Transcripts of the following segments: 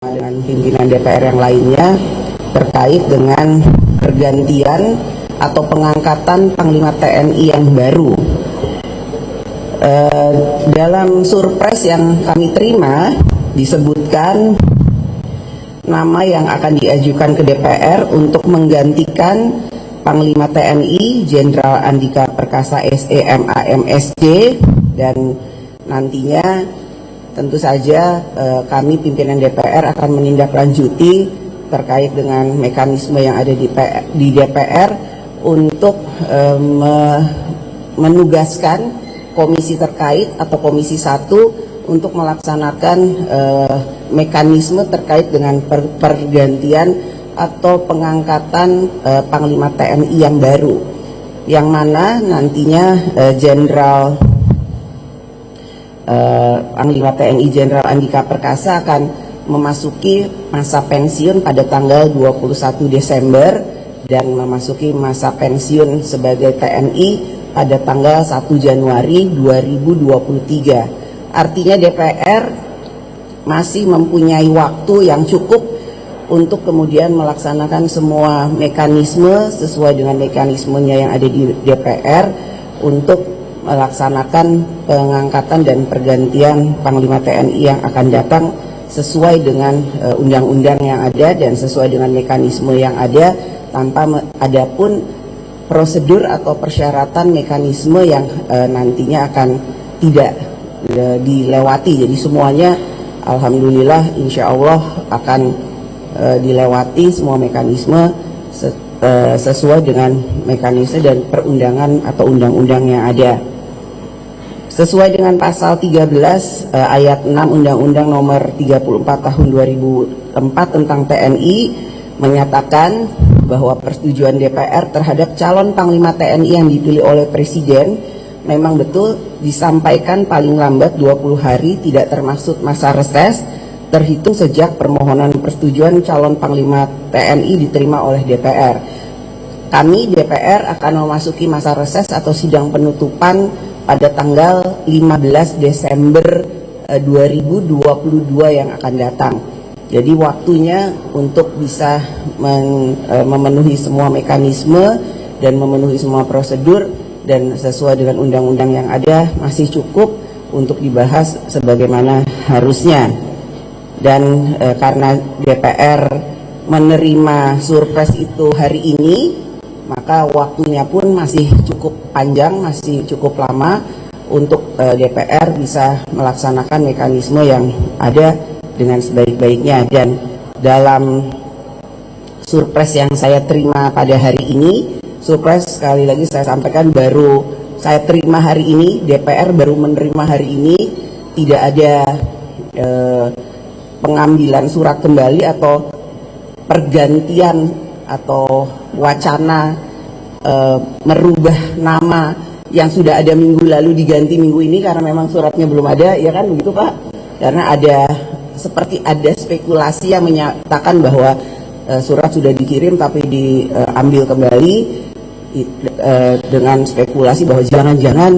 dengan pimpinan DPR yang lainnya terkait dengan pergantian atau pengangkatan Panglima TNI yang baru. Dalam surpres yang kami terima disebutkan nama yang akan diajukan ke DPR untuk menggantikan Panglima TNI Jenderal Andika Perkasa SE MAMSJ, dan nantinya tentu saja kami pimpinan DPR akan menindaklanjuti terkait dengan mekanisme yang ada di DPR untuk menugaskan komisi terkait atau komisi 1 untuk melaksanakan mekanisme terkait dengan pergantian atau pengangkatan Panglima TNI yang baru, yang mana nantinya Panglima TNI Jenderal Andika Perkasa akan memasuki masa pensiun pada tanggal 21 Desember dan memasuki masa pensiun sebagai TNI pada tanggal 1 Januari 2023. Artinya DPR masih mempunyai waktu yang cukup untuk kemudian melaksanakan semua mekanisme sesuai dengan mekanismenya yang ada di DPR untuk melaksanakan pengangkatan dan pergantian Panglima TNI yang akan datang sesuai dengan undang-undang yang ada dan sesuai dengan mekanisme yang ada, tanpa adapun prosedur atau persyaratan mekanisme yang nantinya akan tidak dilewati. Jadi semuanya alhamdulillah insya Allah akan dilewati semua mekanisme sesuai dengan mekanisme dan perundangan atau undang-undang yang ada. Sesuai dengan pasal 13 ayat 6 Undang-Undang Nomor 34 Tahun 2004 tentang TNI menyatakan bahwa persetujuan DPR terhadap calon Panglima TNI yang dipilih oleh Presiden memang betul disampaikan paling lambat 20 hari tidak termasuk masa reses terhitung sejak permohonan persetujuan calon Panglima TNI diterima oleh DPR. Kami DPR akan memasuki masa reses atau sidang penutupan pada tanggal 15 Desember 2022 yang akan datang. Jadi waktunya untuk bisa memenuhi semua mekanisme dan memenuhi semua prosedur dan sesuai dengan undang-undang yang ada masih cukup untuk dibahas sebagaimana harusnya. Dan karena DPR menerima surpres itu hari ini, maka waktunya pun masih cukup panjang, masih cukup lama untuk DPR bisa melaksanakan mekanisme yang ada dengan sebaik-baiknya. Dan dalam surpres yang saya terima pada hari ini, surpres sekali lagi saya sampaikan baru saya terima hari ini, DPR baru menerima hari ini, tidak ada pengambilan surat kembali atau pergantian atau wacana merubah nama yang sudah ada minggu lalu diganti minggu ini karena memang suratnya belum ada, ya kan begitu Pak? Karena seperti ada spekulasi yang menyatakan bahwa surat sudah dikirim tapi diambil kembali dengan spekulasi bahwa jangan-jangan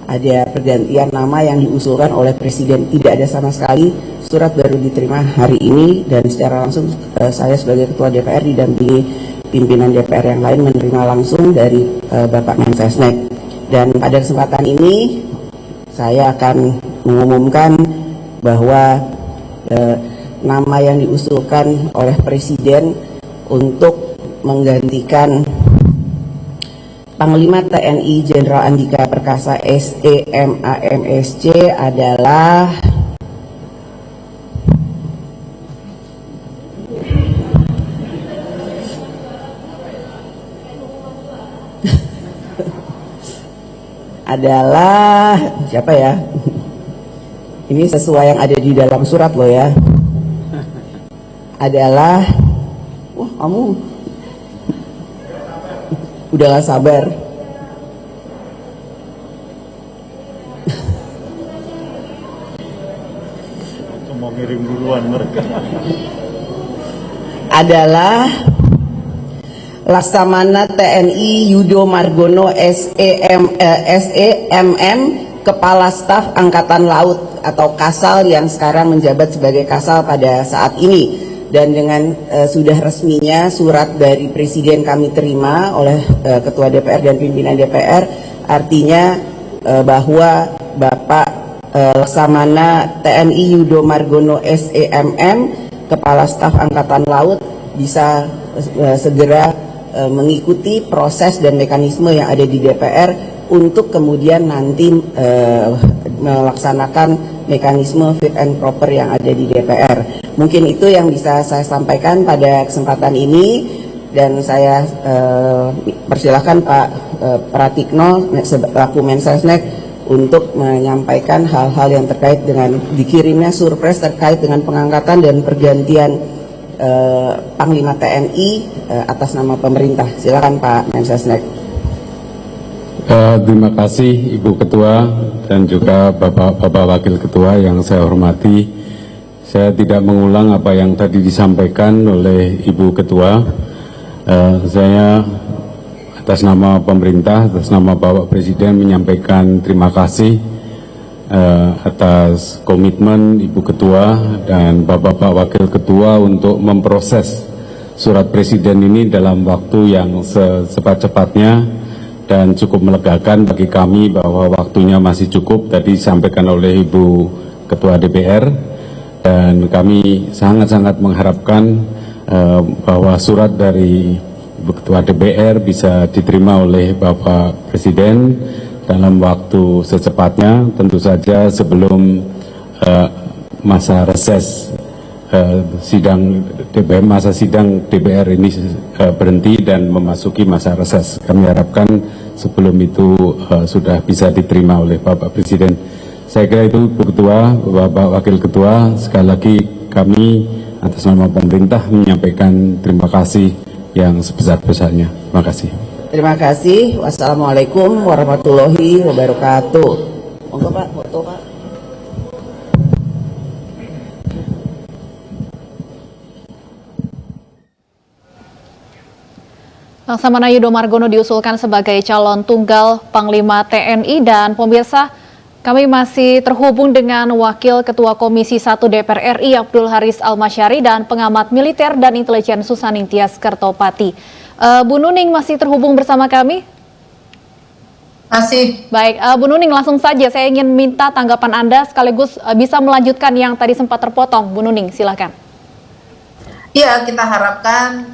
ada pergantian nama yang diusulkan oleh Presiden. Tidak ada sama sekali, surat baru diterima hari ini dan secara langsung saya sebagai Ketua DPR didampingi pimpinan DPR yang lain menerima langsung dari Bapak Mensesnek. Dan pada kesempatan ini saya akan mengumumkan bahwa nama yang diusulkan oleh Presiden untuk menggantikan Panglima TNI Jenderal Andika Perkasa SE MAMSJ adalah siapa ya? Ini sesuai yang ada di dalam surat loh ya. Adalah, wah kamu udah gak sabar. Mau ngirim duluan mereka. Adalah Laksamana TNI Yudo Margono SEMM Kepala Staf Angkatan Laut atau Kasal yang sekarang menjabat sebagai Kasal pada saat ini. Dan dengan sudah resminya surat dari Presiden kami terima oleh Ketua DPR dan pimpinan DPR, artinya bahwa Bapak Laksamana TNI Yudo Margono SEMM, Kepala Staf Angkatan Laut, bisa segera mengikuti proses dan mekanisme yang ada di DPR untuk kemudian nanti melaksanakan mekanisme fit and proper yang ada di DPR. Mungkin itu yang bisa saya sampaikan pada kesempatan ini, dan saya persilahkan Pak Pratikno selaku Mensesnek untuk menyampaikan hal-hal yang terkait dengan dikirimnya surprise terkait dengan pengangkatan dan pergantian Panglima TNI atas nama pemerintah. Silakan Pak Mensesnek. Terima kasih Ibu Ketua dan juga Bapak Wakil Ketua yang saya hormati. Saya tidak mengulang apa yang tadi disampaikan oleh Ibu Ketua. Saya atas nama pemerintah, atas nama Bapak Presiden menyampaikan terima kasih atas komitmen Ibu Ketua dan Bapak Wakil Ketua untuk memproses surat Presiden ini dalam waktu yang secepat-cepatnya dan cukup melegakan bagi kami bahwa waktunya masih cukup. Tadi disampaikan oleh Ibu Ketua DPR, dan kami sangat-sangat mengharapkan bahwa surat dari Ibu Ketua DPR bisa diterima oleh Bapak Presiden dalam waktu secepatnya, tentu saja sebelum masa reses masa sidang DPR ini berhenti dan memasuki masa reses. Kami harapkan sebelum itu sudah bisa diterima oleh Bapak Presiden. Saya kira itu Bu Ketua, Bapak Wakil Ketua, sekali lagi kami atas nama pemerintah menyampaikan terima kasih yang sebesar-besarnya. Terima kasih. Terima kasih. Wassalamualaikum warahmatullahi wabarakatuh. Monggo Pak, foto Pak. Laksamana Yudo Margono diusulkan sebagai calon tunggal Panglima TNI, dan pemirsa, kami masih terhubung dengan Wakil Ketua Komisi 1 DPR RI Abdul Haris Almasyari dan pengamat militer dan intelijen Susaning Tias Kertopati. Bu Nuning masih terhubung bersama kami? Masih. Baik, Bu Nuning, langsung saja saya ingin minta tanggapan Anda sekaligus bisa melanjutkan yang tadi sempat terpotong. Bu Nuning, silakan. Iya, kita harapkan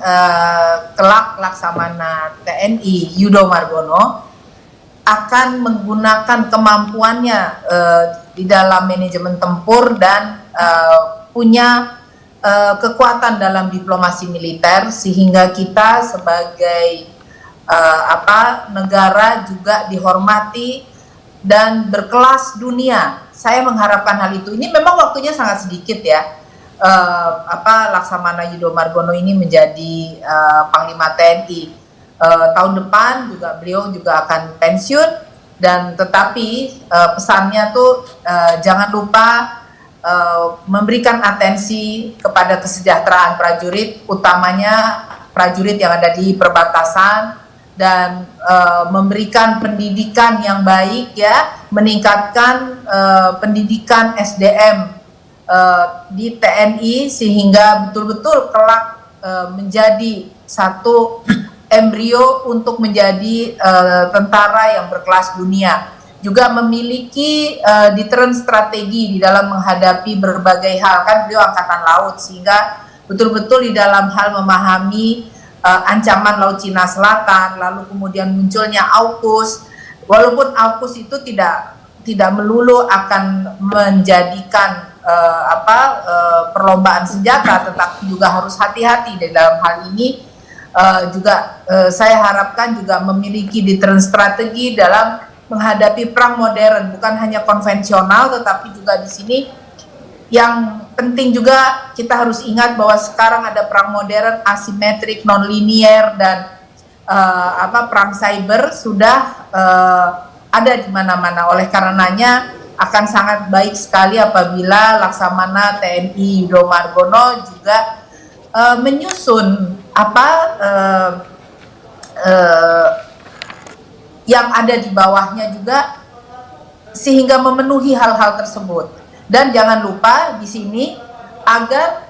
kelak Laksamana TNI Yudo Margono akan menggunakan kemampuannya di dalam manajemen tempur dan punya kekuatan dalam diplomasi militer, sehingga kita sebagai negara juga dihormati dan berkelas dunia. Saya mengharapkan hal itu. Ini memang waktunya sangat sedikit ya. Laksamana Yudo Margono ini menjadi Panglima TNI. Tahun depan juga beliau juga akan pensiun, dan tetapi pesannya tuh jangan lupa memberikan atensi kepada kesejahteraan prajurit, utamanya prajurit yang ada di perbatasan, dan memberikan pendidikan yang baik ya, meningkatkan pendidikan SDM di TNI sehingga betul-betul kelak menjadi satu embrio untuk menjadi tentara yang berkelas dunia. Juga memiliki deterrent strategi di dalam menghadapi berbagai hal, kan beliau angkatan laut, sehingga betul-betul di dalam hal memahami ancaman Laut Cina Selatan, lalu kemudian munculnya AUKUS. Walaupun AUKUS itu tidak melulu akan menjadikan perlombaan senjata, tetapi juga harus hati-hati di dalam hal ini. Saya harapkan juga memiliki deterrent strategi dalam menghadapi perang modern, bukan hanya konvensional, tetapi juga di sini yang penting juga kita harus ingat bahwa sekarang ada perang modern asimetrik, non-linier, dan perang cyber sudah ada di mana-mana. Oleh karenanya akan sangat baik sekali apabila Laksamana TNI Yudo Margono juga menyusun yang ada di bawahnya juga, sehingga memenuhi hal-hal tersebut. Dan jangan lupa di sini agar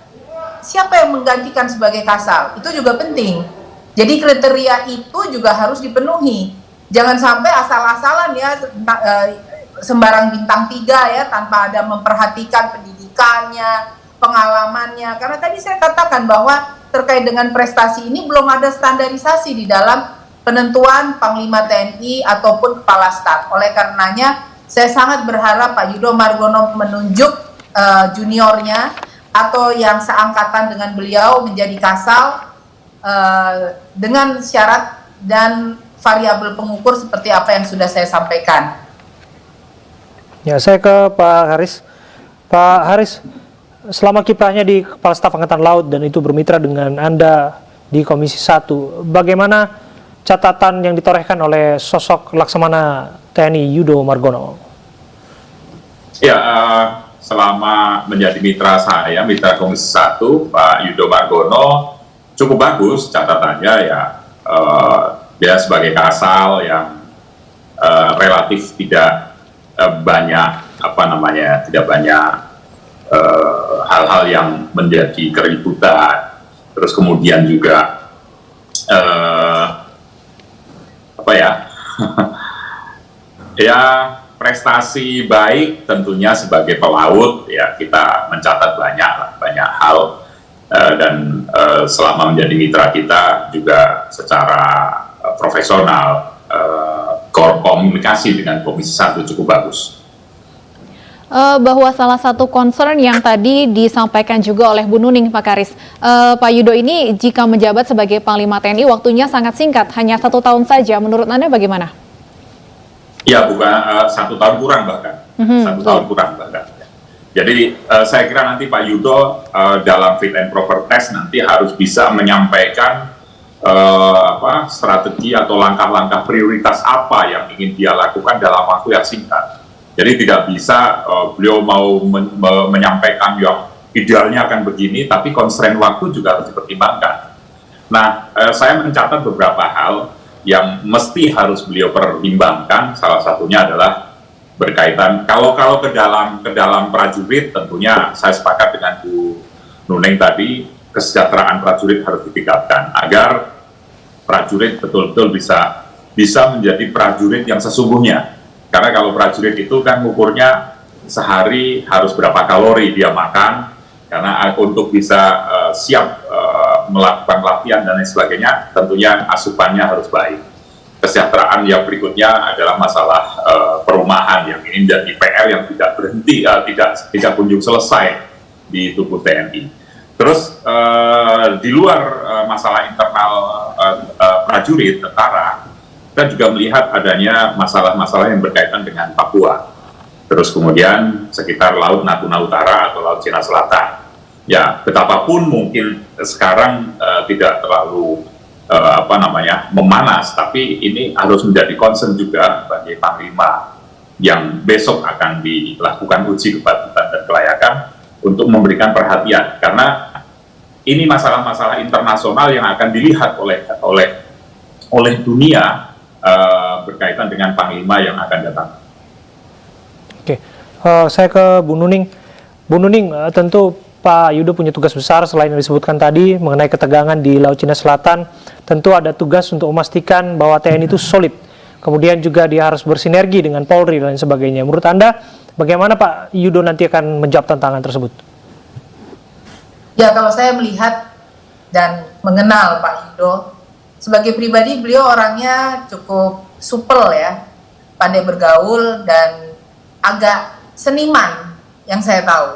siapa yang menggantikan sebagai Kasal itu juga penting. Jadi kriteria itu juga harus dipenuhi. Jangan sampai asal-asalan ya, sembarang bintang 3 ya, tanpa ada memperhatikan pendidikannya, pengalamannya. Karena tadi saya katakan bahwa terkait dengan prestasi ini belum ada standarisasi di dalam penentuan Panglima TNI ataupun Kepala Staf. Oleh karenanya saya sangat berharap Pak Yudo Margono menunjuk juniornya atau yang seangkatan dengan beliau menjadi Kasal dengan syarat dan variabel pengukur seperti apa yang sudah saya sampaikan. Ya, saya ke Pak Haris. Pak Haris, selama kiprahnya di Kepala Staf Angkatan Laut dan itu bermitra dengan Anda di Komisi 1, bagaimana catatan yang ditorehkan oleh sosok Laksamana TNI Yudo Margono? Ya, selama menjadi mitra saya, mitra Komisi 1, Pak Yudo Margono cukup bagus catatannya ya. Dia sebagai Kasal yang relatif tidak banyak tidak banyak hal-hal yang menjadi keributan. Terus kemudian juga ya prestasi baik tentunya sebagai pelaut ya, kita mencatat banyak hal dan selama menjadi mitra kita juga secara profesional komunikasi dengan Komisi 1 cukup bagus. Bahwa salah satu concern yang tadi disampaikan juga oleh Bu Nuning, Pak Karis, Pak Yudo ini jika menjabat sebagai Panglima TNI waktunya sangat singkat, hanya 1 tahun saja. Menurut Anda bagaimana? Ya, bukan 1 tahun kurang bahkan, 1 tahun kurang bahkan. Jadi saya kira nanti Pak Yudo dalam fit and proper test nanti harus bisa menyampaikan strategi atau langkah-langkah prioritas apa yang ingin dia lakukan dalam waktu yang singkat. Jadi tidak bisa beliau mau menyampaikan yang idealnya akan begini, tapi constraint waktu juga harus dipertimbangkan. Nah, saya mencatat beberapa hal yang mesti harus beliau pertimbangkan. Salah satunya adalah berkaitan kalau ke dalam prajurit, tentunya saya sepakat dengan Bu Nuning tadi, kesejahteraan prajurit harus ditingkatkan agar prajurit betul-betul bisa menjadi prajurit yang sesungguhnya. Karena kalau prajurit itu kan ngukurnya sehari harus berapa kalori dia makan, karena untuk bisa siap melakukan latihan dan lain sebagainya, tentunya asupannya harus baik. Kesejahteraan yang berikutnya adalah masalah perumahan yang ini menjadi PR yang tidak berhenti, tidak kunjung selesai di tubuh TNI. Terus di luar masalah internal prajurit, tentara, kita juga melihat adanya masalah-masalah yang berkaitan dengan Papua. Terus kemudian sekitar Laut Natuna Utara atau Laut Cina Selatan. Ya, betapapun mungkin sekarang tidak terlalu memanas, tapi ini harus menjadi concern juga bagi Panglima yang besok akan dilakukan uji kepatutan dan kelayakan untuk memberikan perhatian, karena ini masalah-masalah internasional yang akan dilihat oleh dunia berkaitan dengan Panglima yang akan datang. Oke, saya ke Bu Nuning. Bu Nuning, tentu Pak Yudo punya tugas besar selain yang disebutkan tadi mengenai ketegangan di Laut Cina Selatan. Tentu ada tugas untuk memastikan bahwa TNI itu solid. Kemudian juga dia harus bersinergi dengan Polri dan lain sebagainya. Menurut Anda, bagaimana Pak Yudo nanti akan menjawab tantangan tersebut? Ya, kalau saya melihat dan mengenal Pak Yudo, sebagai pribadi beliau orangnya cukup supel ya, pandai bergaul dan agak seniman yang saya tahu.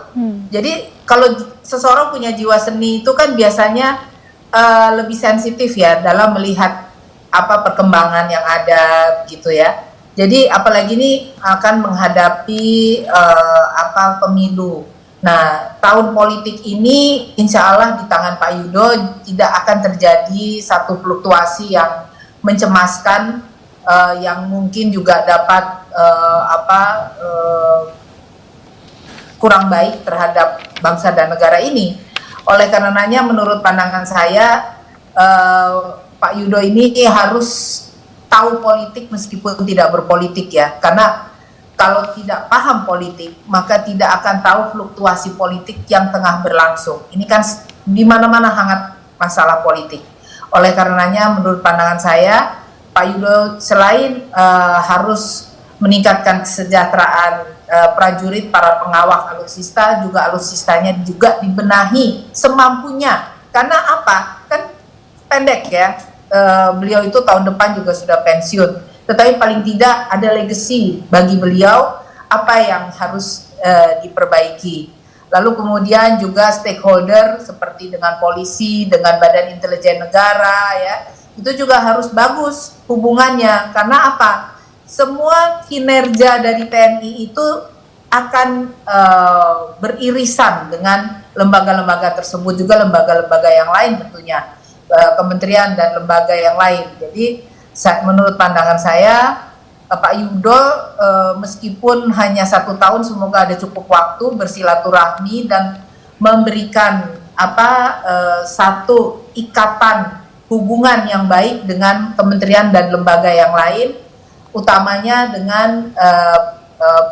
Jadi kalau seseorang punya jiwa seni itu kan biasanya lebih sensitif ya dalam melihat apa perkembangan yang ada gitu ya. Jadi apalagi ini akan menghadapi pemilu. Nah, tahun politik ini insya Allah di tangan Pak Yudo tidak akan terjadi satu fluktuasi yang mencemaskan, yang mungkin juga dapat kurang baik terhadap bangsa dan negara ini. Oleh karenanya menurut pandangan saya, Pak Yudo ini harus tahu politik meskipun tidak berpolitik ya, karena kalau tidak paham politik, maka tidak akan tahu fluktuasi politik yang tengah berlangsung. Ini kan di mana-mana hangat masalah politik. Oleh karenanya, menurut pandangan saya, Pak Yudo selain harus meningkatkan kesejahteraan prajurit, para pengawal alutsista, juga alutsistanya juga dibenahi semampunya. Karena apa? Kan pendek ya, beliau itu tahun depan juga sudah pensiun. Tetapi paling tidak ada legacy bagi beliau, apa yang harus diperbaiki. Lalu kemudian juga stakeholder seperti dengan polisi, dengan Badan Intelijen Negara, ya, itu juga harus bagus hubungannya. Karena apa? Semua kinerja dari TNI itu akan beririsan dengan lembaga-lembaga tersebut, juga lembaga-lembaga yang lain tentunya, kementerian dan lembaga yang lain. Jadi menurut pandangan saya, Pak Yudo meskipun hanya 1 tahun, semoga ada cukup waktu bersilaturahmi dan memberikan satu ikatan hubungan yang baik dengan kementerian dan lembaga yang lain, utamanya dengan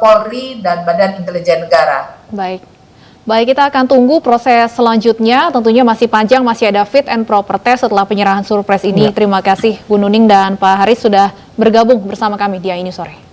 Polri dan Badan Intelijen Negara. Baik, kita akan tunggu proses selanjutnya. Tentunya masih panjang, masih ada fit and proper test setelah penyerahan surprise ini. Terima kasih Bu Nuning dan Pak Haris sudah bergabung bersama kami di ini sore.